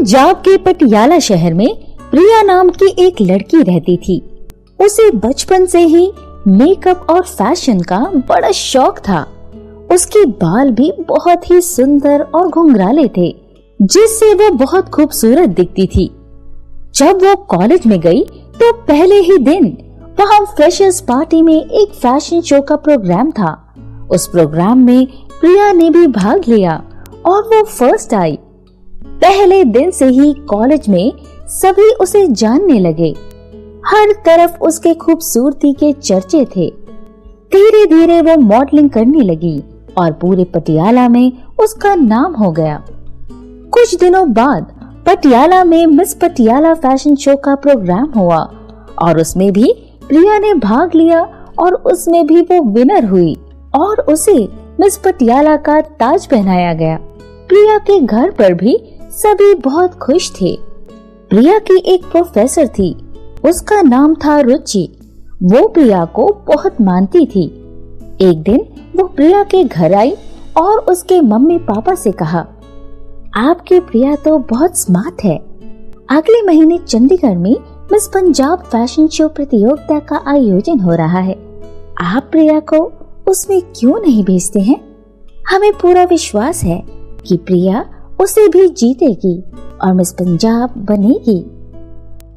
पंजाब के पटियाला शहर में प्रिया नाम की एक लड़की रहती थी। उसे बचपन से ही मेकअप और फैशन का बड़ा शौक था। उसके बाल भी बहुत ही सुंदर और घुंघराले थे, जिससे वो बहुत खूबसूरत दिखती थी। जब वो कॉलेज में गई तो पहले ही दिन वहाँ फ्रेशर्स पार्टी में एक फैशन शो का प्रोग्राम था। उस प्रोग्राम में प्रिया ने भी भाग लिया और वो फर्स्ट आई। पहले दिन से ही कॉलेज में सभी उसे जानने लगे। हर तरफ उसके खूबसूरती के चर्चे थे। धीरे धीरे वो मॉडलिंग करने लगी और पूरे पटियाला में उसका नाम हो गया। कुछ दिनों बाद पटियाला में मिस पटियाला फैशन शो का प्रोग्राम हुआ और उसमें भी प्रिया ने भाग लिया और उसमें भी वो विनर हुई और उसे मिस पटियाला का ताज पहनाया गया। प्रिया के घर पर भी सभी बहुत खुश थे। प्रिया की एक प्रोफेसर थी, उसका नाम था रुचि। वो प्रिया को बहुत मानती थी। एक दिन वो प्रिया के घर आई और उसके मम्मी पापा से कहा, आपकी प्रिया तो बहुत स्मार्ट है। अगले महीने चंडीगढ़ में मिस पंजाब फैशन शो प्रतियोगिता का आयोजन हो रहा है। आप प्रिया को उसमें क्यों नहीं भेजते हैं? हमें पूरा विश्वास है कि प्रिया उसे भी जीतेगी और मिस पंजाब बनेगी।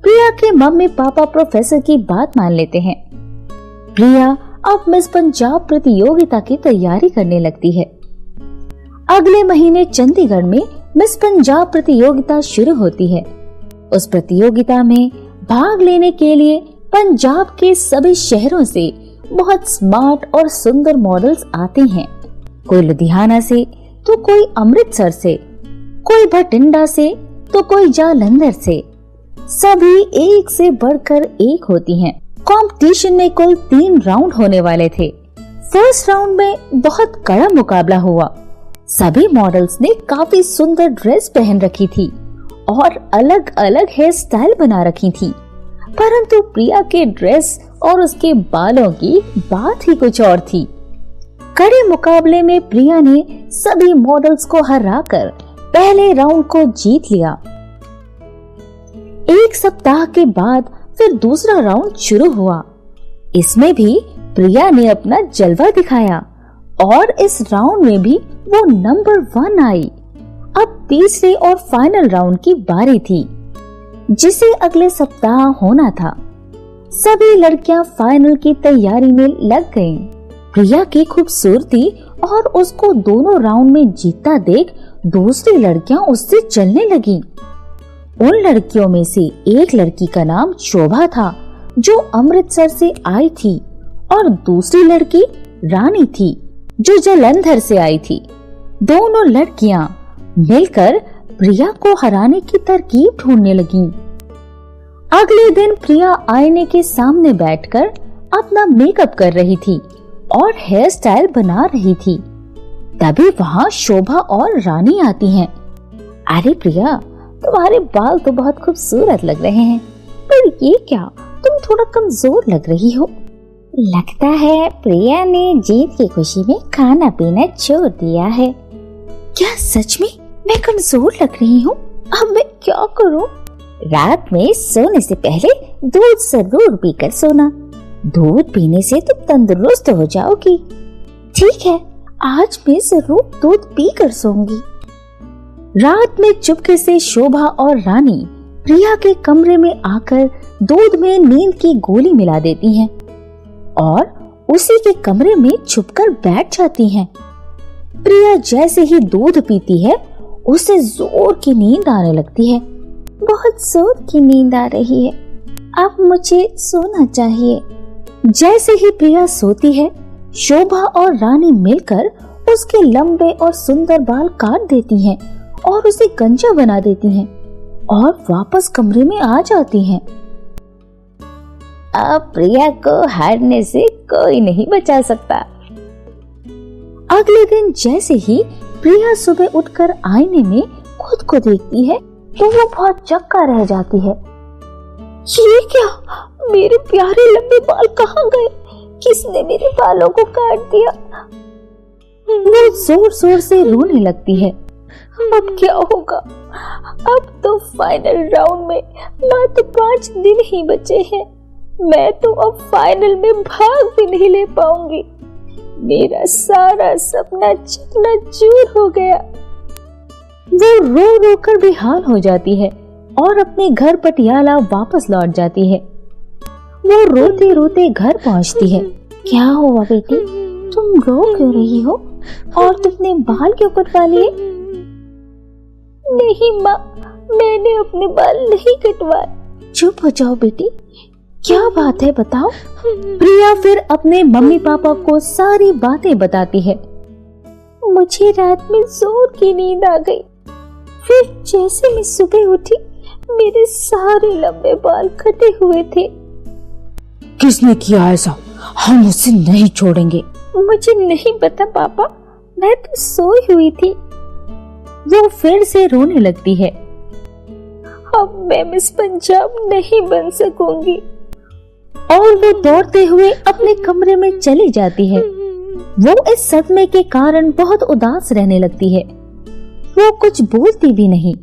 प्रिया के मम्मी पापा प्रोफेसर की बात मान लेते हैं। प्रिया अब मिस पंजाब प्रतियोगिता की तैयारी करने लगती है। अगले महीने चंडीगढ़ में मिस पंजाब प्रतियोगिता शुरू होती है। उस प्रतियोगिता में भाग लेने के लिए पंजाब के सभी शहरों से बहुत स्मार्ट और सुंदर मॉडल्स आते हैं। कोई लुधियाना से तो कोई अमृतसर से, कोई भटिंडा से तो कोई जालंधर से। सभी एक से बढ़कर एक होती हैं। कंपटीशन में कुल 3 राउंड होने वाले थे। फर्स्ट राउंड में बहुत कड़ा मुकाबला हुआ। सभी मॉडल्स ने काफी सुंदर ड्रेस पहन रखी थी और अलग अलग हेयर स्टाइल बना रखी थी, परंतु प्रिया के ड्रेस और उसके बालों की बात ही कुछ और थी। कड़े मुकाबले में प्रिया ने सभी मॉडल्स को हराकर पहले राउंड को जीत लिया। एक सप्ताह के बाद फिर दूसरा राउंड शुरू हुआ। इसमें भी प्रिया ने अपना जलवा दिखाया और इस राउंड में भी वो नंबर 1 आई। अब तीसरे और फाइनल राउंड की बारी थी, जिसे अगले सप्ताह होना था। सभी लड़कियां फाइनल की तैयारी में लग गईं। प्रिया की खूबसूरती और उसको दोनों राउंड में जीतता देख दूसरी लड़कियां उससे जलने लगी। उन लड़कियों में से एक लड़की का नाम शोभा था, जो अमृतसर से आई थी, और दूसरी लड़की रानी थी, जो जालंधर से आई थी। दोनों लड़कियां मिलकर प्रिया को हराने की तरकीब ढूंढने लगीं। अगले दिन प्रिया आईने के सामने बैठकर अपना मेकअप कर रही थी और हेयर स्टाइल बना रही थी। तभी वहाँ शोभा और रानी आती हैं। अरे प्रिया, तुम्हारे बाल तो बहुत खूबसूरत लग रहे हैं, पर ये क्या, तुम थोड़ा कमजोर लग रही हो। लगता है प्रिया ने जीत की खुशी में खाना पीना छोड़ दिया है। क्या सच में मैं कमजोर लग रही हूँ? अब मैं क्या करूँ? रात में सोने से पहले दूध जरूर पीकर सोना। दूध पीने से तुम तंदुरुस्त हो जाओगी। ठीक है, आज मैं जरूर दूध पीकर सोऊंगी। रात में चुपके से शोभा और रानी प्रिया के कमरे में आकर दूध में नींद की गोली मिला देती हैं और उसी के कमरे में छुपकर बैठ जाती हैं। प्रिया जैसे ही दूध पीती है, उसे जोर की नींद आने लगती है। बहुत जोर की नींद आ रही है, अब मुझे सोना चाहिए। जैसे ही प्रिया सोती है, शोभा और रानी मिलकर उसके लंबे और सुंदर बाल काट देती हैं और उसे गंजा बना देती हैं और वापस कमरे में आ जाती हैं। अब प्रिया को हारने से कोई नहीं बचा सकता। अगले दिन जैसे ही प्रिया सुबह उठकर आईने में खुद को देखती है, तो वो बहुत चक्का रह जाती है। ये क्या, मेरे प्यारे लंबे बाल कहाँ गए? किसने मेरे बालों को काट दिया? वो जोर जोर से रोने लगती है। अब क्या होगा? अब तो फाइनल राउंड में मात्र 5 दिन ही बचे हैं। मैं तो अब फाइनल में भाग भी नहीं ले पाऊंगी। मेरा सारा सपना चकनाचूर हो गया। वो रो रो कर बेहाल हो जाती है और अपने घर पटियाला वापस लौट जाती है। वो रोते रोते घर पहुंचती है। क्या हुआ बेटी, तुम रो क्यों रही हो और तुमने बाल क्यों कटवा लिए? नहीं माँ, मैंने अपने बाल नहीं कटवाए। चुप हो जाओ बेटी, क्या बात है बताओ। प्रिया फिर अपने मम्मी पापा को सारी बातें बताती है। मुझे रात में जोर की नींद आ गई। फिर जैसे मैं सुबह उठी, मेरे सारे लंबे बाल कटे हुए थे। किसने किया ऐसा? हम उसे नहीं छोड़ेंगे। मुझे नहीं पता पापा, मैं तो सोई हुई थी। वो फिर से रोने लगती है। अब मैं मिस पंजाब नहीं बन सकूंगी। और वो दौड़ते हुए अपने कमरे में चली जाती है। वो इस सदमे के कारण बहुत उदास रहने लगती है। वो कुछ बोलती भी नहीं,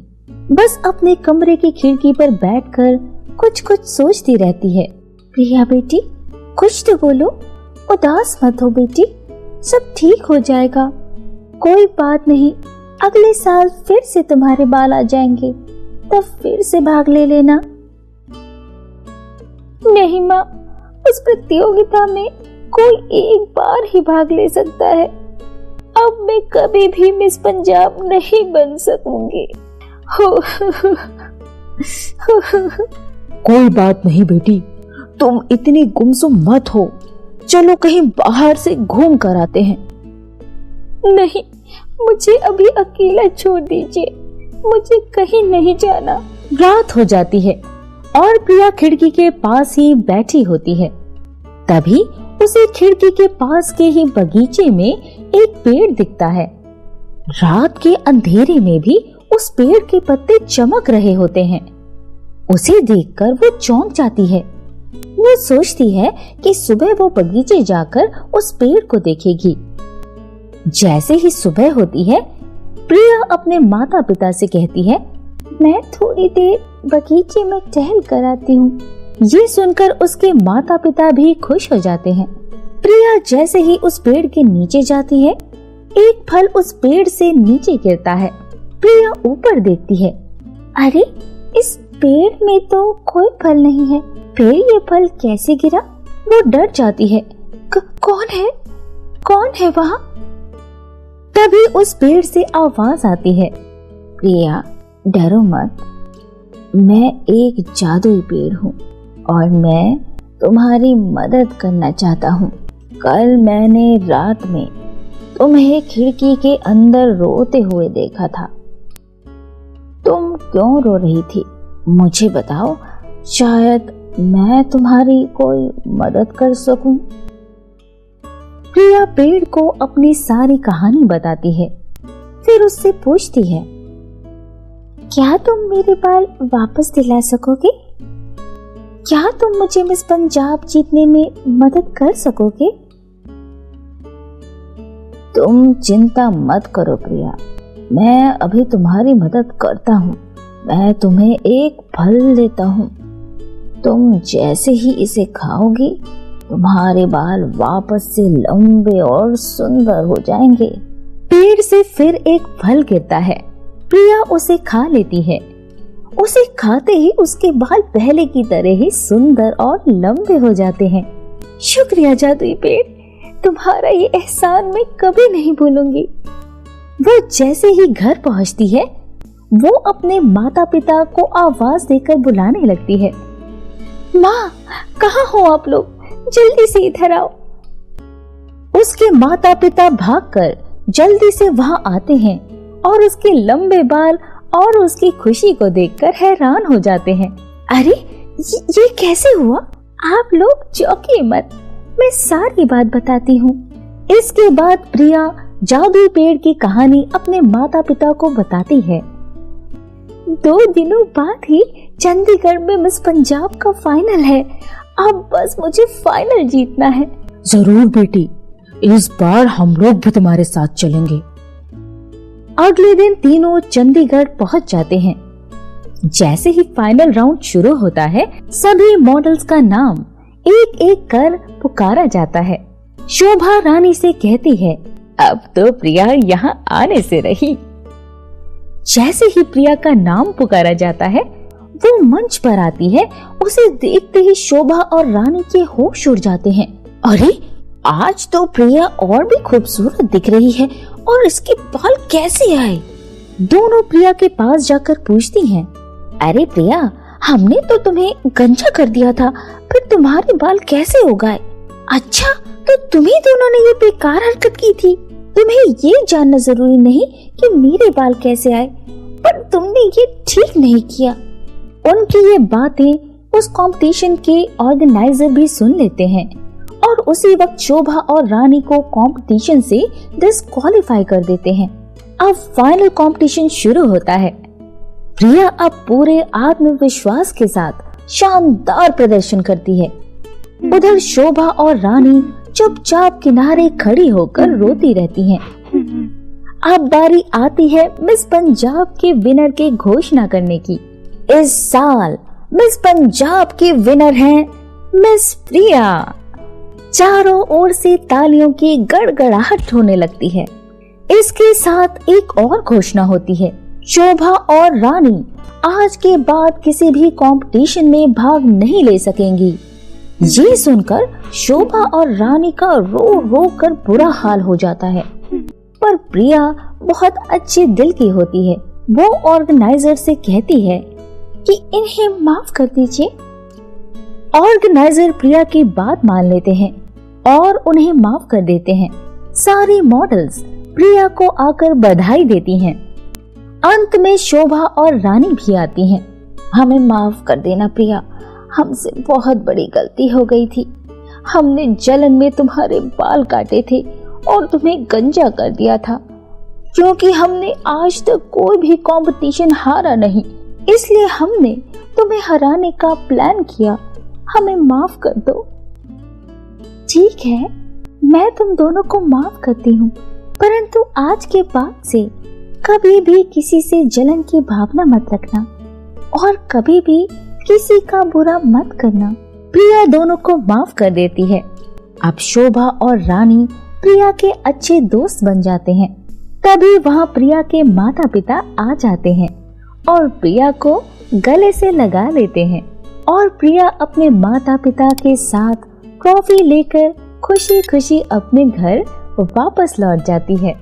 बस अपने कमरे की खिड़की पर बैठकर कुछ कुछ सोचती रहती है। प्रिया बेटी, कुछ तो बोलो, उदास मत हो बेटी, सब ठीक हो जाएगा। कोई बात नहीं, अगले साल फिर से तुम्हारे बाल आ जाएंगे, तब फिर से भाग ले लेना। नहीं माँ, उस प्रतियोगिता में कोई एक बार ही भाग ले सकता है। अब मैं कभी भी मिस पंजाब नहीं बन सकूंगी। कोई बात नहीं बेटी, तुम इतनी गुमसुम मत हो। चलो कहीं बाहर से घूम कर आते हैं। नहीं, मुझे अभी अकेला छोड़ दीजिए, मुझे कहीं नहीं जाना। रात हो जाती है और प्रिया खिड़की के पास ही बैठी होती है। तभी उसे खिड़की के पास के ही बगीचे में एक पेड़ दिखता है। रात के अंधेरे में भी उस पेड़ के पत्ते चमक रहे होते हैं। उसे देखकर वो चौंक जाती है। वो सोचती है कि सुबह वो बगीचे जाकर उस पेड़ को देखेगी। जैसे ही सुबह होती है, प्रिया अपने माता पिता से कहती है, मैं थोड़ी देर बगीचे में टहल कर आती हूँ। ये सुनकर उसके माता पिता भी खुश हो जाते हैं। प्रिया जैसे ही उस पेड़ के नीचे जाती है, एक फल उस पेड़ से नीचे गिरता है। प्रिया ऊपर देखती है। अरे, इस पेड़ में तो कोई फल नहीं है, फिर ये फल कैसे गिरा? वो डर जाती है। कौन है वहाँ? तभी उस पेड़ से आवाज आती है, प्रिया डरो मत, मैं एक जादुई पेड़ हूँ और मैं तुम्हारी मदद करना चाहता हूँ। कल मैंने रात में तुम्हें खिड़की के अंदर रोते हुए देखा था। तुम क्यों रो रही थी? मुझे बताओ, शायद मैं तुम्हारी कोई मदद कर सकूं। प्रिया पेड़ को अपनी सारी कहानी बताती है। फिर उससे पूछती है, क्या तुम मेरे बाल वापस दिला सकोगे? क्या तुम मुझे मिस पंजाब जीतने में मदद कर सकोगे? तुम चिंता मत करो प्रिया, मैं अभी तुम्हारी मदद करता हूँ। मैं तुम्हें एक फल देता हूँ, तुम जैसे ही इसे खाओगी, तुम्हारे बाल वापस से लंबे और सुंदर हो जाएंगे। पेड़ से फिर एक फल गिरता है। प्रिया उसे खा लेती है। उसे खाते ही उसके बाल पहले की तरह ही सुंदर और लंबे हो जाते हैं। शुक्रिया जादुई पेड़, तुम्हारा ये एहसान मैं कभी नहीं भूलूंगी। वो जैसे ही घर पहुंचती है, वो अपने माता पिता को आवाज देकर बुलाने लगती है। माँ, कहाँ हो आप लोग? जल्दी से इधर आओ। उसके माता पिता भागकर जल्दी से वहां आते हैं और उसके लंबे बाल और उसकी खुशी को देखकर हैरान हो जाते हैं। अरे, ये कैसे हुआ? आप लोग चौंकिए मत, मैं सारी बात बताती हूँ। इसके बाद प्रिया जादुई पेड़ की कहानी अपने माता पिता को बताती है। 2 दिनों बाद ही चंडीगढ़ में मिस पंजाब का फाइनल है। अब बस मुझे फाइनल जीतना है। जरूर बेटी, इस बार हम लोग भी तुम्हारे साथ चलेंगे। अगले दिन तीनों चंडीगढ़ पहुंच जाते हैं। जैसे ही फाइनल राउंड शुरू होता है, सभी मॉडल्स का नाम एक एक कर पुकारा जाता है। शोभा रानी से कहती है, अब तो प्रिया यहाँ आने से रही। जैसे ही प्रिया का नाम पुकारा जाता है, वो मंच पर आती है। उसे देखते ही शोभा और रानी के होश उड़ जाते हैं। अरे, आज तो प्रिया और भी खूबसूरत दिख रही है, और इसके बाल कैसे आए? दोनों प्रिया के पास जाकर पूछती हैं, अरे प्रिया, हमने तो तुम्हें गंजा कर दिया था, फिर तुम्हारे बाल कैसे हो गए? अच्छा, तो तुम्ही दोनों ने ये बेकार हरकत की थी। तुम्हें ये जानना जरूरी नहीं कि मेरे बाल कैसे आए, पर तुमने ये ठीक नहीं किया। उनकी ये बातें उस कंपटीशन के ऑर्गेनाइजर भी सुन लेते हैं और उसी वक्त शोभा और रानी को कंपटीशन से डिस्क्वालीफाई कर देते हैं। अब फाइनल कंपटीशन शुरू होता है। प्रिया अब पूरे आत्मविश्वास के साथ शानदार प्रदर्शन करती है। उधर शोभा और रानी चुपचाप किनारे खड़ी होकर रोती रहती हैं। अब बारी आती है मिस पंजाब के विनर की घोषणा करने की। इस साल मिस पंजाब की विनर हैं मिस प्रिया। चारों ओर से तालियों की गड़गड़ाहट होने लगती है। इसके साथ एक और घोषणा होती है, शोभा और रानी आज के बाद किसी भी कंपटीशन में भाग नहीं ले सकेंगी। ये सुनकर शोभा और रानी का रो रो कर बुरा हाल हो जाता है, पर प्रिया बहुत अच्छे दिल की होती है। वो ऑर्गेनाइजर से कहती है कि इन्हें माफ कर दीजिए। ऑर्गेनाइजर प्रिया की बात मान लेते हैं और उन्हें माफ कर देते हैं। सारी मॉडल्स प्रिया को आकर बधाई देती हैं। अंत में शोभा और रानी भी आती हैं। हमें माफ कर देना प्रिया, हमसे बहुत बड़ी गलती हो गई थी। हमने जलन में तुम्हारे बाल काटे थे और तुम्हें गंजा कर दिया था, क्योंकि हमने आज तक कोई भी कंपटीशन हारा नहीं, इसलिए हमने तुम्हें हराने का प्लान किया। हमें माफ कर दो। ठीक है, मैं तुम दोनों को माफ करती हूँ, परंतु आज के बाद से कभी भी किसी से जलन की भावना मत रखना और कभी भी किसी का बुरा मत करना। प्रिया दोनों को माफ कर देती है। अब शोभा और रानी प्रिया के अच्छे दोस्त बन जाते हैं। तभी वहाँ प्रिया के माता पिता आ जाते हैं और प्रिया को गले से लगा लेते हैं और प्रिया अपने माता पिता के साथ ट्रॉफी लेकर खुशी खुशी अपने घर वापस लौट जाती है।